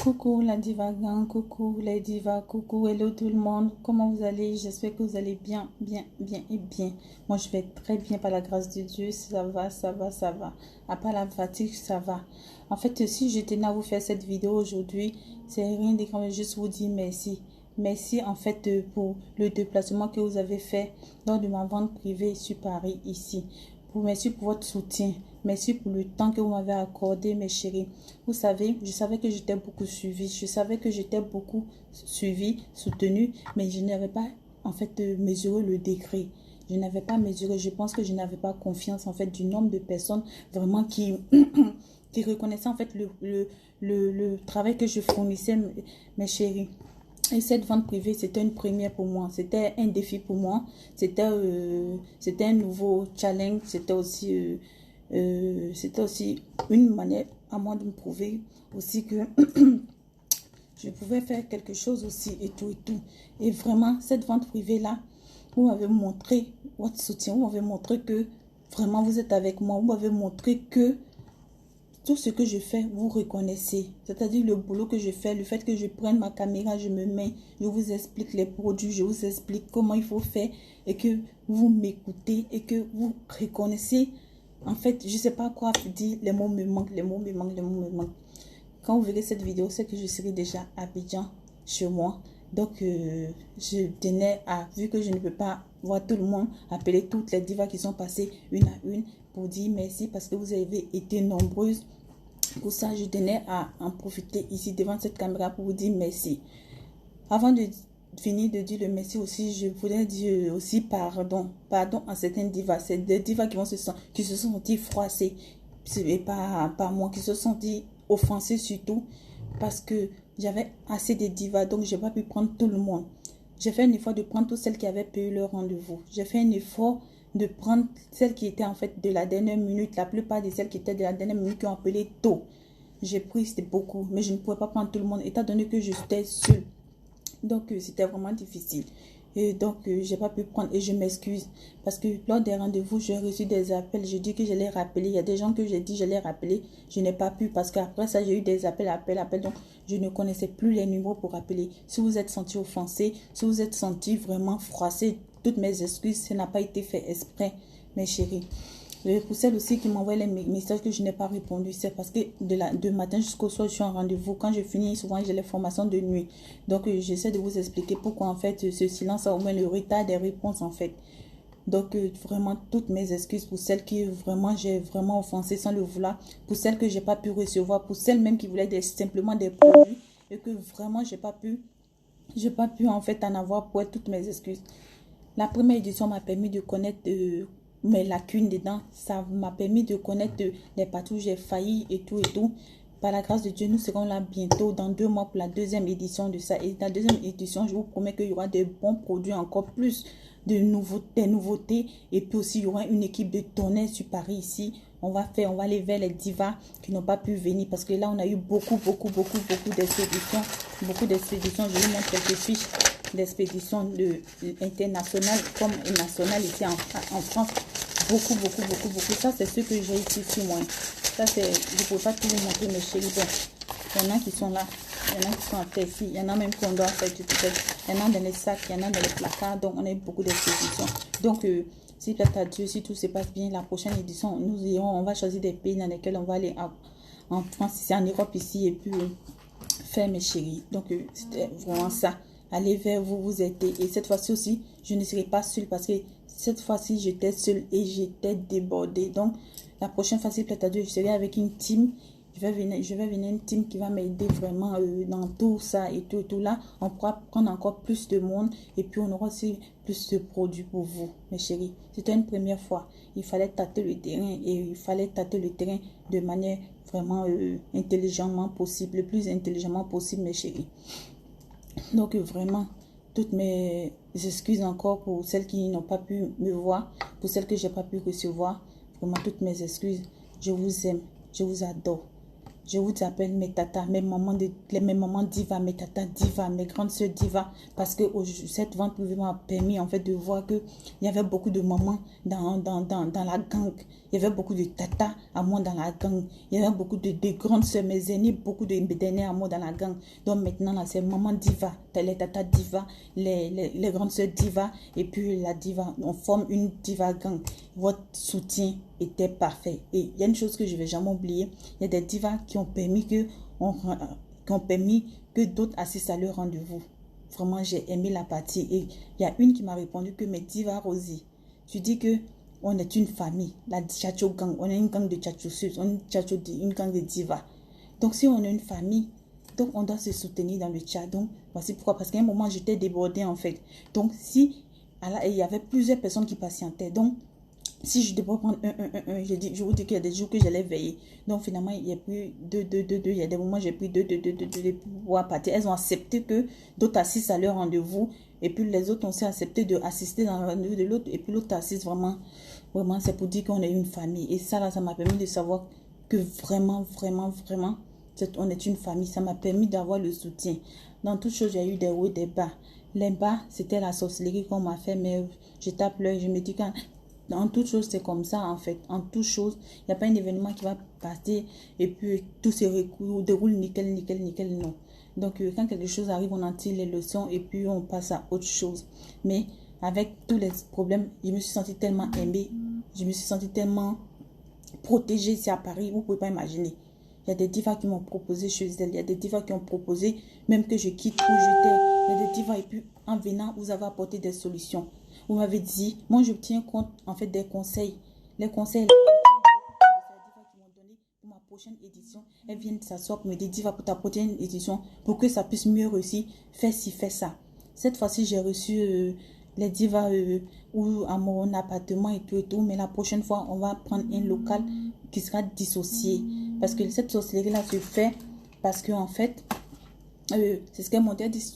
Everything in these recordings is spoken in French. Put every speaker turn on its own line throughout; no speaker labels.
Coucou la divagan, coucou les divas, coucou, hello tout le monde, comment vous allez? J'espère que vous allez bien, bien, bien et bien. Moi je vais très bien par la grâce de Dieu, ça va, ça va, ça va. À part la fatigue, ça va. En fait, si je tenais à vous faire cette vidéo aujourd'hui, c'est rien de quand même juste vous dire merci. Merci en fait pour le déplacement que vous avez fait lors de ma vente privée sur Paris ici. Merci pour votre soutien. Merci pour le temps que vous m'avez accordé, mes chéris. Vous savez, je savais que j'étais beaucoup suivie. Je savais que j'étais beaucoup suivie, soutenue, mais je n'avais pas, en fait, mesuré le degré. Je n'avais pas mesuré. Je pense que je n'avais pas confiance, en fait, du nombre de personnes vraiment qui, qui reconnaissaient, en fait, le travail que je fournissais, mes chéris. Et cette vente privée, c'était une première pour moi. C'était un défi pour moi. C'était un nouveau challenge. C'était aussi une manière à moi de me prouver aussi que je pouvais faire quelque chose aussi et tout et tout. Et vraiment, cette vente privée-là, vous m'avez montré votre soutien. Vous m'avez montré que vraiment vous êtes avec moi. Vous m'avez montré que tout ce que je fais, vous reconnaissez. C'est-à-dire le boulot que je fais, le fait que je prenne ma caméra, je me mets, je vous explique les produits, je vous explique comment il faut faire et que vous m'écoutez et que vous reconnaissez. En fait, je ne sais pas quoi dire, les mots me manquent, les mots me manquent, les mots me manquent. Quand vous verrez cette vidéo, c'est que je serai déjà à Abidjan chez moi. Donc, je tenais à, vu que je ne peux pas voir tout le monde, appeler toutes les divas qui sont passées une à une pour dire merci parce que vous avez été nombreuses. Pour ça, je tenais à en profiter ici devant cette caméra pour vous dire merci. Avant de finir de dire le merci aussi, je voulais dire aussi pardon à certaines divas. C'est des divas qui se sont senties froissées. Et pas moi, qui se sont senties offensées surtout parce que j'avais assez de divas, donc je n'ai pas pu prendre tout le monde. J'ai fait un effort de prendre toutes celles qui avaient payé leur rendez-vous. J'ai fait un effort de prendre celles qui étaient en fait de la dernière minute. La plupart de celles qui étaient de la dernière minute qui ont appelé tôt. J'ai pris, c'était beaucoup, mais je ne pouvais pas prendre tout le monde étant donné que j'étais seule. Donc, c'était vraiment difficile. Et donc, j'ai pas pu prendre et je m'excuse. Parce que lors des rendez-vous, j'ai reçu des appels. Je dis que je les rappeler. Il y a des gens que j'ai dit je les rappeler. Je n'ai pas pu parce qu'après ça, j'ai eu des appels. Donc, je ne connaissais plus les numéros pour appeler. Si vous êtes senti offensé, si vous êtes senti vraiment froissé, toutes mes excuses, ça n'a pas été fait exprès, mes chéris. Pour celles aussi qui m'envoient les messages que je n'ai pas répondu, c'est parce que de matin jusqu'au soir, je suis en rendez-vous. Quand je finis, souvent, j'ai les formations de nuit. Donc, j'essaie de vous expliquer pourquoi, en fait, ce silence a au moins le retard des réponses, en fait. Donc, vraiment, toutes mes excuses pour celles qui, vraiment, j'ai vraiment offensé sans le vouloir. Pour celles que j'ai pas pu recevoir. Pour celles même qui voulaient simplement des produits. Et que, vraiment, j'ai pas pu, en fait, en avoir pour toutes mes excuses. La première édition m'a permis de connaître mes lacunes dedans. Ça m'a permis de connaître les parties où j'ai failli et tout et tout. Par la grâce de Dieu, nous serons là bientôt dans 2 mois pour la deuxième édition de ça. Et la deuxième édition, je vous promets qu'il y aura des bons produits, encore plus des nouveautés. Et puis aussi, il y aura une équipe de tonnerre sur Paris ici. On va aller vers les divas qui n'ont pas pu venir. Parce que là, on a eu beaucoup d'expéditions. Beaucoup d'expéditions. Je vous montre quelques fiches d'expéditions internationales comme nationales ici en France. Beaucoup. Ça, c'est ce que j'ai ici sur moi. Ça, c'est, je ne peux pas tout vous montrer, mes chéris. Bon, il y en a qui sont là. Il y en a qui sont en terre ici. Il y en a même qu'on doit faire. Il y en a dans les sacs. Il y en a dans les placards. Donc, on a eu beaucoup d'expéditions. Donc, si peut-être à Dieu, si tout se passe bien, la prochaine édition, on va choisir des pays dans lesquels on va aller en France, ici, en Europe, ici, et puis faire, mes chéris. Donc, c'était vraiment ça. Allez vers vous, vous aidez. Et cette fois-ci aussi, je ne serai pas seule parce que cette fois-ci, j'étais seule et j'étais débordée. Donc, la prochaine fois, peut-être à Dieu, je serai avec une team. Je vais venir une team qui va m'aider vraiment dans tout ça et tout là. On pourra prendre encore plus de monde et puis on aura aussi plus de produits pour vous, mes chéris. C'était une première fois. Il fallait tâter le terrain et il fallait tâter le terrain de manière vraiment intelligemment possible, le plus intelligemment possible, mes chéris. Donc vraiment, toutes mes excuses encore pour celles qui n'ont pas pu me voir, pour celles que j'ai pas pu recevoir. Vraiment, toutes mes excuses. Je vous aime, je vous adore. Je vous appelle mes tatas, mes mamans diva, mes tatas diva, mes grandes soeurs diva, parce que cette vente privée m'a permis en fait de voir que il y avait beaucoup de mamans dans la gang. Il y avait beaucoup de tatas à moi dans la gang. Il y avait beaucoup de grandes soeurs, mes aînées, beaucoup d'aînés à moi dans la gang. Donc maintenant, là, c'est maman diva, les tatas diva, les grandes soeurs diva, et puis la diva. On forme une diva gang. Votre soutien était parfait. Et il y a une chose que je ne vais jamais oublier. Il y a des divas qui ont permis que d'autres assistent à leur rendez-vous. Vraiment, j'ai aimé la partie. Et il y a une qui m'a répondu que mes divas Rosie, tu dis que on est une famille, la Chacho gang, on est une gang de Chacho, on est une gang de divas. Donc si on est une famille, donc on doit se soutenir dans le chat. Donc voici pourquoi, parce qu'à un moment j'étais débordée en fait. Donc si il y avait plusieurs personnes qui patientaient, donc si je devais prendre je vous dis qu'il y a des jours que j'allais veiller. Donc finalement, il y a plus deux. Il y a des moments, j'ai pris deux pour pouvoir partir. Elles ont accepté que d'autres assistent à leur rendez-vous. Et puis les autres ont aussi accepté d'assister dans le rendez-vous de l'autre. Et puis l'autre assiste vraiment, c'est pour dire qu'on est une famille. Et ça, là, ça m'a permis de savoir que vraiment, on est une famille. Ça m'a permis d'avoir le soutien. Dans toute chose, j'ai eu des hauts et des bas. Les bas, c'était la sorcellerie qu'on m'a fait. Mais j'étais à pleurer. Je me dis quand... En toute chose, c'est comme ça, en fait. En toute chose, il n'y a pas un événement qui va passer et puis tout se déroule nickel, non. Donc, quand quelque chose arrive, on en tire les leçons et puis on passe à autre chose. Mais avec tous les problèmes, je me suis sentie tellement aimée. Je me suis sentie tellement protégée ici à Paris. Vous ne pouvez pas imaginer. Il y a des divas qui m'ont proposé chez elles. Il y a des divas qui ont proposé même que je quitte où j'étais. Il y a des divas et puis en venant, vous avez apporté des solutions. Vous m'avez dit, moi je tiens compte en fait des conseils. Les conseils, les divas qui m'ont donné pour ma prochaine édition, elles viennent s'asseoir pour me dire, Diva, pour ta prochaine édition, pour que ça puisse mieux réussir, fais ci, fais ça. Cette fois-ci, j'ai reçu les divas à mon appartement et tout, mais la prochaine fois, on va prendre un local qui sera dissocié. Parce que cette sorcellerie-là se fait parce que en fait, c'est ce qu'elle m'a dit.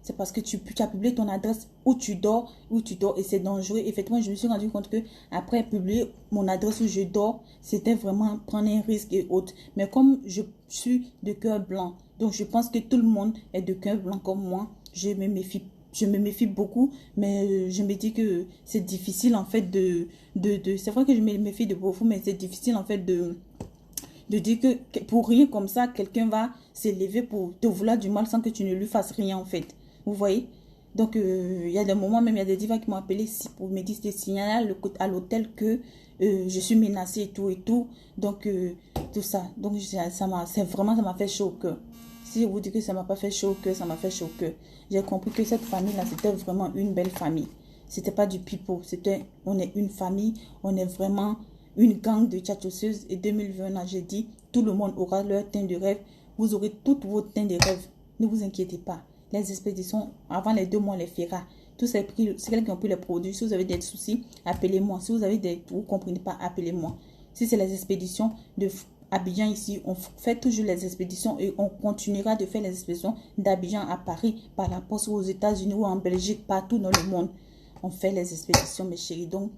C'est parce que tu as publié ton adresse où tu dors et c'est dangereux. Effectivement, je me suis rendu compte que après publier mon adresse où je dors, c'était vraiment prendre un risque et autres. Mais comme je suis de cœur blanc, donc je pense que tout le monde est de cœur blanc comme moi, je me méfie beaucoup, mais je me dis que c'est difficile en fait c'est vrai que je me méfie de beaucoup, mais c'est difficile en fait de dire que pour rien comme ça, quelqu'un va s'élever pour te vouloir du mal sans que tu ne lui fasses rien en fait. Vous voyez? Donc, il y a des moments, même il y a des divas qui m'ont appelé pour me dire, signaler à l'hôtel que je suis menacée et tout. Donc, tout ça. Donc, ça m'a fait chaud au cœur. Si je vous dis que ça m'a pas fait chaud au cœur, ça m'a fait chaud au cœur. J'ai compris que cette famille-là, c'était vraiment une belle famille. C'était pas du pipeau. On est une famille, on est vraiment une gang de tchatcheuses. Et 2020, j'ai dit, tout le monde aura leur teint de rêve. Vous aurez toutes vos teints de rêve. Ne vous inquiétez pas. Les expéditions, avant les 2 mois, on les fera. Tous ces prix, c'est quelqu'un qui ont pris les produits. Si vous avez des soucis, appelez-moi. Si vous avez vous ne comprenez pas, appelez-moi. Si c'est les expéditions de Abidjan ici, on fait toujours les expéditions et on continuera de faire les expéditions d'Abidjan à Paris, par la poste ou aux États-Unis ou en Belgique, partout dans le monde. On fait les expéditions, mes chéris. Donc,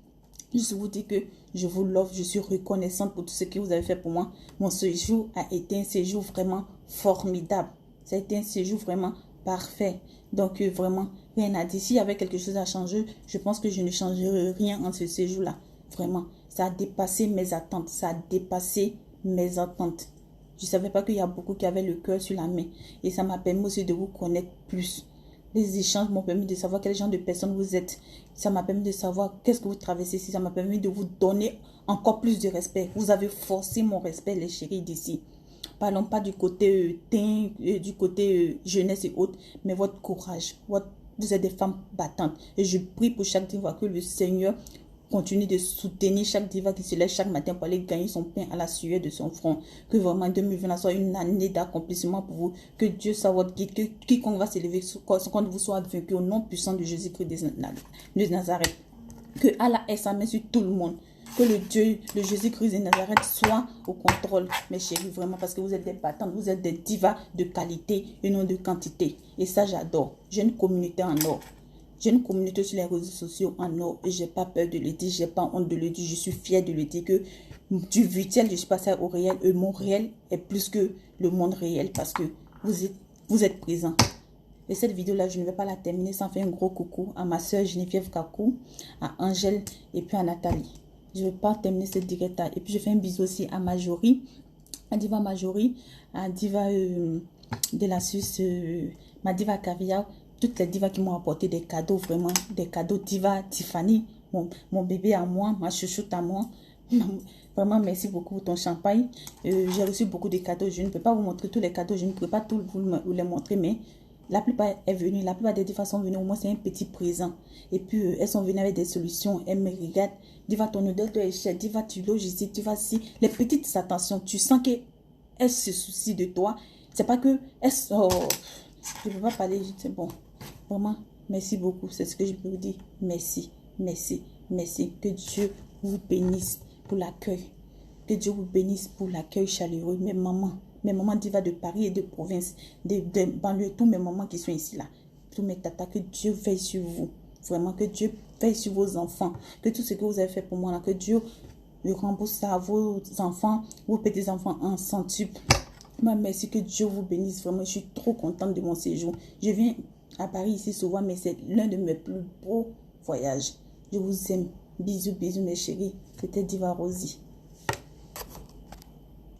je vous dis que je vous l'offre, je suis reconnaissante pour tout ce que vous avez fait pour moi. Mon séjour a été un séjour vraiment formidable. Ça a été un séjour vraiment parfait. Donc, vraiment, rien à dire. S'il y avait quelque chose à changer, je pense que je ne changerai rien en ce séjour-là. Vraiment, ça a dépassé mes attentes. Ça a dépassé mes attentes. Je ne savais pas qu'il y a beaucoup qui avaient le cœur sur la main. Et ça m'a permis aussi de vous connaître plus. Les échanges m'ont permis de savoir quel genre de personne vous êtes. Ça m'a permis de savoir qu'est-ce que vous traversez ici. Ça m'a permis de vous donner encore plus de respect. Vous avez forcé mon respect, les chéris d'ici. Parlons pas du côté teint, du côté jeunesse et autres, mais votre courage. Vous êtes des femmes battantes. Et je prie pour chaque diva que le Seigneur continue de soutenir chaque diva qui se lève chaque matin pour aller gagner son pain à la sueur de son front. Que vraiment 2020 soit une année d'accomplissement pour vous. Que Dieu soit votre guide. Que quiconque va s'élever quand vous soit vaincu au nom puissant de Jésus-Christ de Nazareth. Que Allah ait sa main sur tout le monde. Que le Jésus-Christ de Nazareth soit au contrôle, mes chéris, vraiment, parce que vous êtes des battantes, vous êtes des divas de qualité et non de quantité. Et ça, j'adore. J'ai une communauté en or. J'ai une communauté sur les réseaux sociaux en or et j'ai pas peur de le dire, j'ai pas honte de le dire, je suis fière de le dire que du virtuel, je suis passée au réel. Et mon réel est plus que le monde réel parce que vous êtes présents. Et cette vidéo-là, je ne vais pas la terminer sans faire un gros coucou à ma soeur Geneviève Kakou, à Angèle et puis à Nathalie. Je ne vais pas terminer cette direct-là. Et puis, je fais un bisou aussi à Majorie, à Diva Majorie, à Diva de la Suisse, ma Diva Caviar, toutes les divas qui m'ont apporté des cadeaux, vraiment, des cadeaux. Diva Tiffany, mon bébé à moi, ma chouchoute à moi. Vraiment, merci beaucoup pour ton champagne. J'ai reçu beaucoup de cadeaux. Je ne peux pas vous montrer tous les cadeaux. Je ne peux pas tous vous les montrer, mais la plupart est venue. La plupart des divas sont venues. Au moins, c'est un petit présent. Et puis, elles sont venues avec des solutions. Elles me regardent. Diva, ton odeur est chère. Diva, tu loges ici. Diva, si. Les petites attentions. Tu sens qu'elles se soucient de toi. C'est pas que... Oh, je ne peux pas parler. C'est bon. Vraiment, merci beaucoup. C'est ce que je peux vous dire. Merci. Merci. Merci. Que Dieu vous bénisse pour l'accueil. Que Dieu vous bénisse pour l'accueil chaleureux. Mes mamans divas de Paris et de province, de banlieue, tous mes mamans qui sont ici là, tous mes tatas, que Dieu veille sur vous. Vraiment, que Dieu veille sur vos enfants. Que tout ce que vous avez fait pour moi là, que Dieu le rembourse ça à vos enfants, vos petits-enfants en centuple. Merci, que Dieu vous bénisse. Vraiment, je suis trop contente de mon séjour. Je viens à Paris ici souvent, mais c'est l'un de mes plus beaux voyages. Je vous aime. Bisous, bisous mes chéris. C'était Diva Rosie.